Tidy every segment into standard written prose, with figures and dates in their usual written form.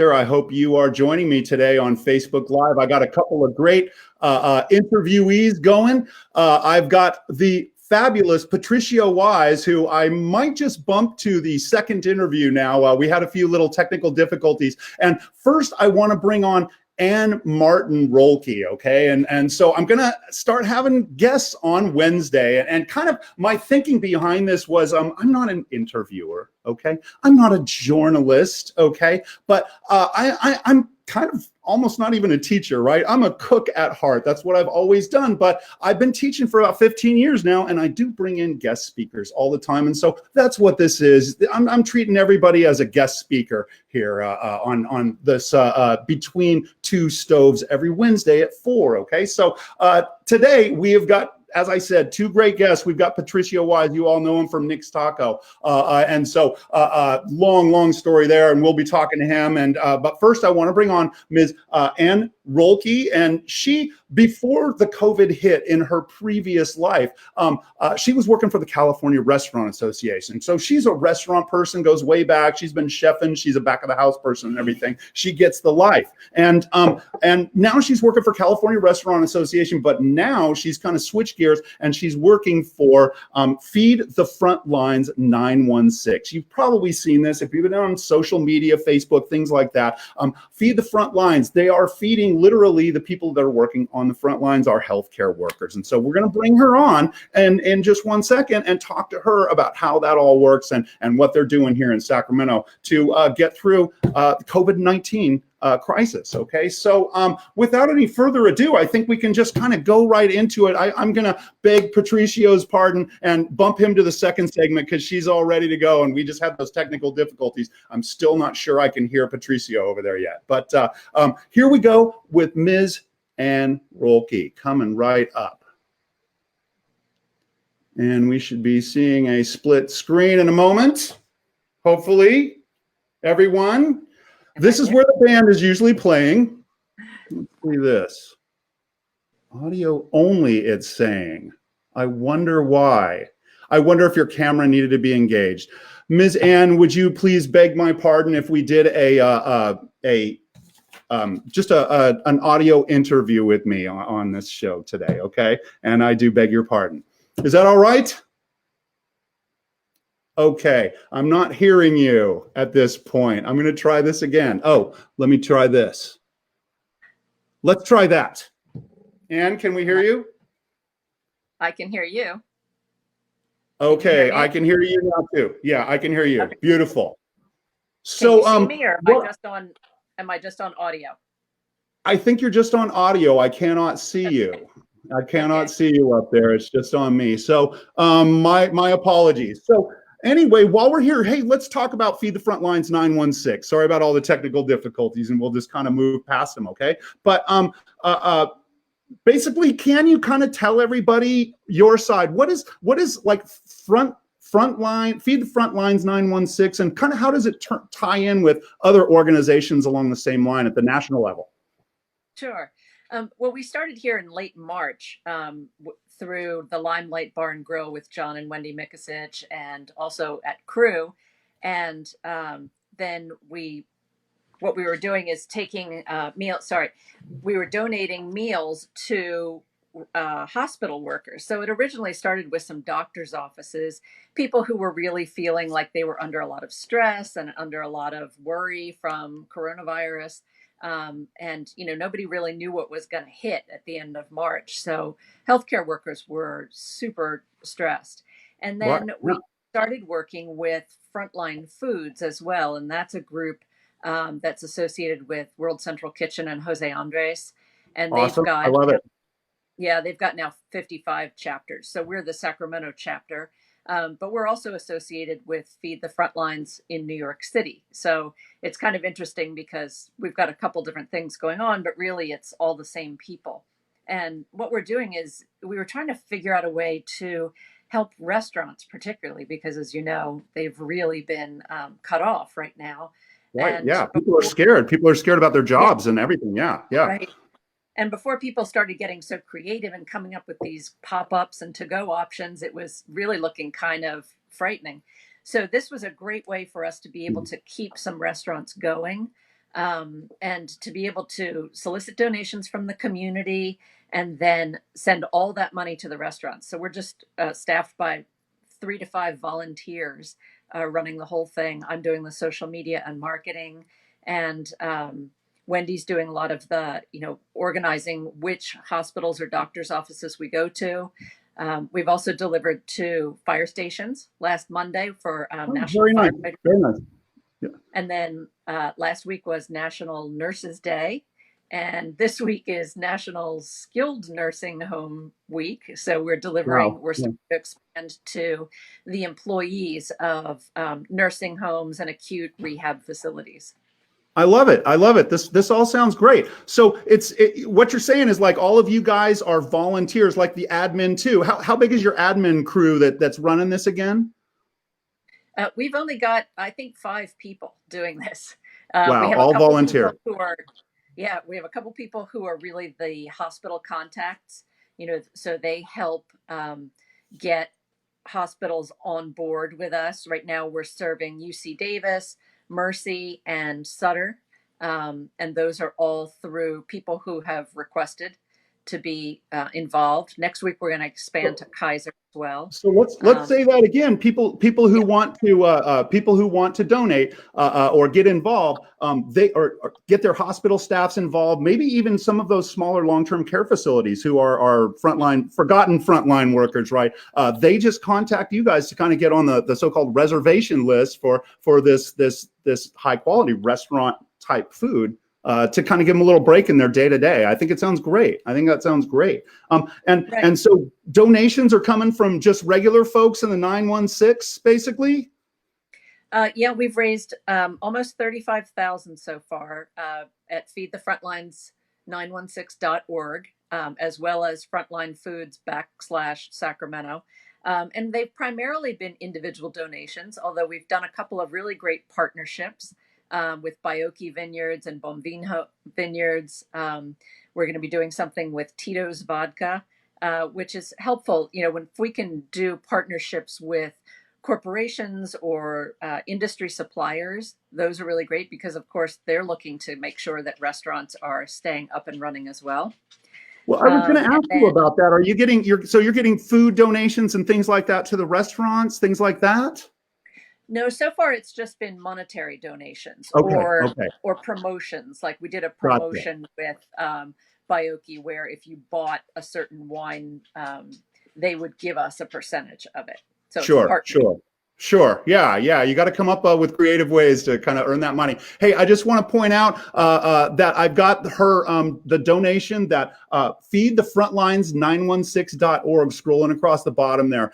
I hope you are joining me today on Facebook Live. I got a couple of great interviewees going. I've got the fabulous Patricio Wise, who I might just bump to the second interview now. We had a few little technical difficulties. And first, I want to bring on Ann Martin-Rolke, okay? And so I'm gonna start having guests on Wednesday. And kind of my thinking behind this was, I'm not an interviewer, okay? I'm not a journalist, okay? But I'm kind of almost not even a teacher, right? I'm a cook at heart. That's what I've always done. But I've been teaching for about 15 years now, and I do bring in guest speakers all the time. And so that's what this is. I'm treating everybody as a guest speaker here on this Between Two Stoves every Wednesday at 4, okay? So today we have got, as I said, two great guests. We've got Patricio Wise. You all know him from Nixtaco. And so long story there, and we'll be talking to him. And but first, I want to bring on Ms. Ann Rolke. And she, before the COVID hit in her previous life, she was working for the California Restaurant Association. So she's a restaurant person, goes way back. She's been chefing. She's a back of the house person and everything. She gets the life. And now she's working for California Restaurant Association, but now she's kind of switched gears, and she's working for Feed the Frontlines 916. You've probably seen this if you've been on social media, Facebook, things like that. Feed the Frontlines. They are feeding literally the people that are working on the front lines, our healthcare workers. And so we're going to bring her on and in just 1 second and talk to her about how that all works and what they're doing here in Sacramento to get through COVID-19 crisis. Okay, so without any further ado, I think we can just kind of go right into it. I'm going to beg Patricio's pardon and bump him to the second segment because she's all ready to go, and we just had those technical difficulties. I'm still not sure I can hear Patricio over there yet, but here we go with Ms. Ann Rolke coming right up. And we should be seeing a split screen in a moment, hopefully, everyone. This is where the band is usually playing. Let's see this. Audio only, it's saying. I wonder why. I wonder if your camera needed to be engaged. Ms. Ann, would you please beg my pardon if we did an audio interview with me on this show today, okay? And I do beg your pardon. Is that all right? Okay, I'm not hearing you at this point. I'm going to try this again. Oh, let me try this. Let's try that. Ann, can we hear you? I can hear you. Okay, I can hear you now too. Yeah, I can hear you. Okay. Beautiful. So, can you see me, or am I just on audio? I think you're just on audio. I cannot see you. I cannot see you up there. It's just on me. So, my apologies. So, anyway, while we're here, hey, let's talk about Feed the Frontlines 916. Sorry about all the technical difficulties, and we'll just kind of move past them, okay? But basically, can you kind of tell everybody your side? What is like frontline, Feed the Frontlines 916, and kind of how does it tie in with other organizations along the same line at the national level? Sure. Well, we started here in late March through the Limelight Bar and Grill with John and Wendy Mikasich, and also at Crew. And then what we were doing is taking we were donating meals to hospital workers. So it originally started with some doctors' offices, people who were really feeling like they were under a lot of stress and under a lot of worry from coronavirus. And, nobody really knew what was going to hit at the end of March. So healthcare workers were super stressed. And then we started working with Frontline Foods as well. And that's a group that's associated with World Central Kitchen and Jose Andres. And awesome. I love it. Yeah, they've got now 55 chapters. So we're the Sacramento chapter. But we're also associated with Feed the Frontlines in New York City. So it's kind of interesting because we've got a couple different things going on, but really it's all the same people. And what we're doing is we were trying to figure out a way to help restaurants, particularly because, as you know, they've really been cut off right now. Right. And yeah. People are scared. People are scared about their jobs and everything. Yeah. Yeah. Right. And before people started getting so creative and coming up with these pop-ups and to-go options, it was really looking kind of frightening. So this was a great way for us to be able to keep some restaurants going and to be able to solicit donations from the community and then send all that money to the restaurants. So we're just staffed by 3 to 5 volunteers running the whole thing. I'm doing the social media and marketing, and Wendy's doing a lot of the, organizing which hospitals or doctors' offices we go to. We've also delivered to fire stations last Monday for Oh, National very nice. Firefighter. Very nice. Yeah. And then last week was National Nurses Day. And this week is National Skilled Nursing Home Week. So we're Wow. we're Yeah. starting to expand to the employees of nursing homes and acute rehab facilities. I love it. I love it. This all sounds great. So what you're saying is like all of you guys are volunteers, like the admin too. How big is your admin crew that's running this again? We've only got, I think, 5 people doing this. We Wow, have a all couple people volunteer. who are, yeah, we have a couple people who are really the hospital contacts, so they help get hospitals on board with us. Right now, we're serving UC Davis, Mercy, and Sutter. And those are all through people who have requested to be involved. Next week, we're going to expand to Kaiser as well. So let's say that again. People who Yeah. want to donate or get involved, they or get their hospital staffs involved. Maybe even some of those smaller long-term care facilities who are forgotten frontline workers, right? They just contact you guys to kind of get on the so-called reservation list for this high quality restaurant type food. To kind of give them a little break in their day to day. I think it sounds great. I think that sounds great. Right. And so donations are coming from just regular folks in the 916, basically. Yeah, we've raised almost 35,000 so far at Feed the Frontlines 916.org, as well as Frontline Foods /Sacramento. And they've primarily been individual donations, although we've done a couple of really great partnerships with Bioki Vineyards and Bombino Vineyards. We're going to be doing something with Tito's Vodka, which is helpful. If we can do partnerships with corporations or industry suppliers, those are really great because, of course, they're looking to make sure that restaurants are staying up and running as well. Well, I was going to ask you about that. Are you getting you're getting food donations and things like that to the restaurants, things like that? No, so far it's just been monetary donations Okay. Okay. or promotions. Like we did a Gotcha. promotion with Bioki where if you bought a certain wine, they would give us a percentage of it. So it's a Sure. partnership. Sure. Sure. Yeah. Yeah. You got to come up with creative ways to kind of earn that money. Hey, I just want to point out that I've got the donation that feed the frontlines 916.org scrolling across the bottom there.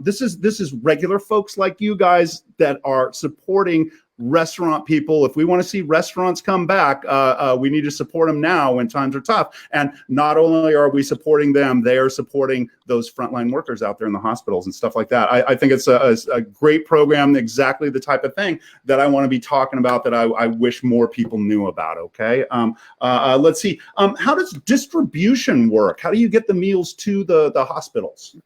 This is regular folks like you guys that are supporting restaurant people. If we want to see restaurants come back, we need to support them now when times are tough. And not only are we supporting them, they are supporting those frontline workers out there in the hospitals and stuff like that. I think it's a great program, exactly the type of thing that I want to be talking about, that I wish more people knew about. Okay. Let's see. How does distribution work? How do you get the meals to the hospitals?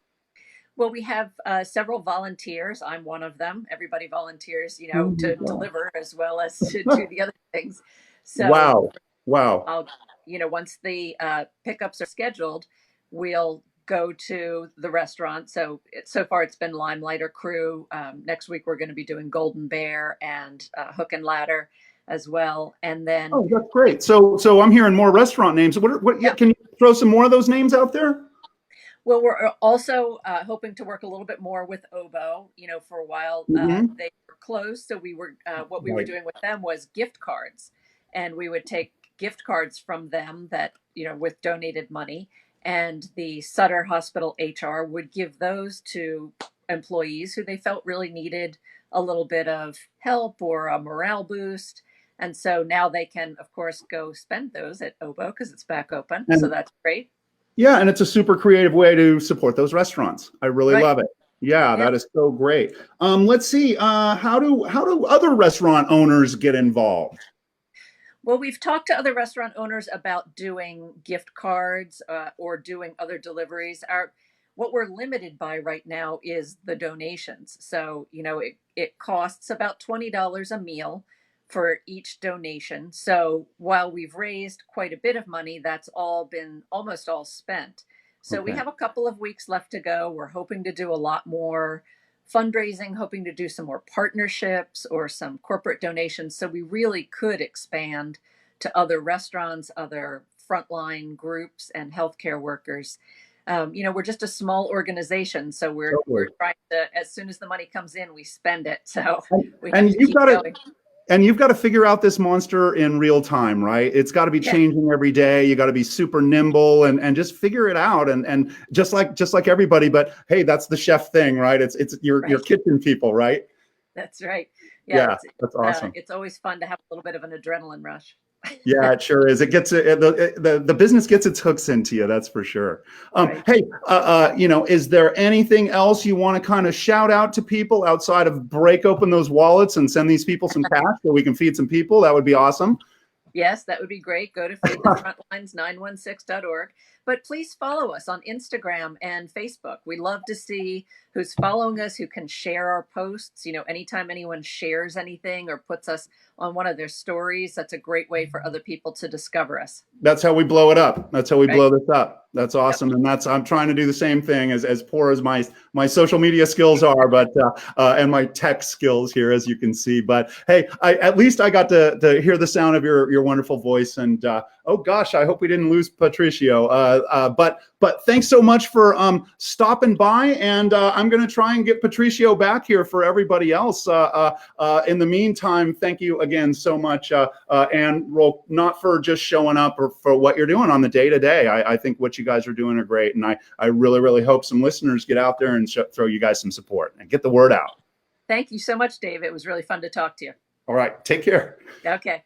Well, we have several volunteers. I'm one of them. Everybody volunteers, to deliver as well as to do the other things. So, Wow. I'll, once the pickups are scheduled, we'll go to the restaurant. So far it's been Limelight or Crew. Next week we're going to be doing Golden Bear and Hook and Ladder as well. And then, oh, that's great. So I'm hearing more restaurant names. yeah. Can you throw some more of those names out there? Well, we're also hoping to work a little bit more with Obo. For a while they were closed, so we were what we were doing with them was gift cards, and we would take gift cards from them that with donated money, and the Sutter Hospital HR would give those to employees who they felt really needed a little bit of help or a morale boost. And so now they can, of course, go spend those at Obo because it's back open. So that's great. Yeah, and it's a super creative way to support those restaurants. I really love it. Yeah, that is so great. Let's see. How do other restaurant owners get involved? Well, we've talked to other restaurant owners about doing gift cards or doing other deliveries. What we're limited by right now is the donations. So, it costs about $20 a meal for each donation. So while we've raised quite a bit of money, that's all been almost all spent. So we Okay. have a couple of weeks left to go. We're hoping to do a lot more fundraising, hoping to do some more partnerships or some corporate donations. So we really could expand to other restaurants, other frontline groups, and healthcare workers. We're just a small organization, so we're trying to, as soon as the money comes in, we spend it. So we have And to you've keep got going. and you've got to figure out this monster in real time, right? It's got to be changing every day. You got to be super nimble and just figure it out. And just like everybody, but hey, that's the chef thing, right? It's your kitchen people, right? That's right. Yeah, that's awesome. It's always fun to have a little bit of an adrenaline rush. Yeah, it sure is. It gets the business gets its hooks into you. That's for sure. Right. Hey, is there anything else you want to kind of shout out to people outside of break open those wallets and send these people some cash so we can feed some people? That would be awesome. Yes, that would be great. Go to feedthefrontlines916.org. But please follow us on Instagram and Facebook. We love to see who's following us, who can share our posts. Anytime anyone shares anything or puts us on one of their stories, that's a great way for other people to discover us. That's how we blow it up. That's how we blow this up. That's awesome. Yep. And I'm trying to do the same thing, as poor as my social media skills are, but and my tech skills here, as you can see. But hey, at least I got to hear the sound of your wonderful voice. And oh gosh, I hope we didn't lose Patricio. But thanks so much for stopping by. And I'm going to try and get Patricio back here for everybody else. In the meantime, thank you again so much, Ann Rolke, not for just showing up or for what you're doing on the day-to-day. I think what you guys are doing are great. And I really, really hope some listeners get out there and throw you guys some support and get the word out. Thank you so much, Dave. It was really fun to talk to you. All right. Take care. Okay.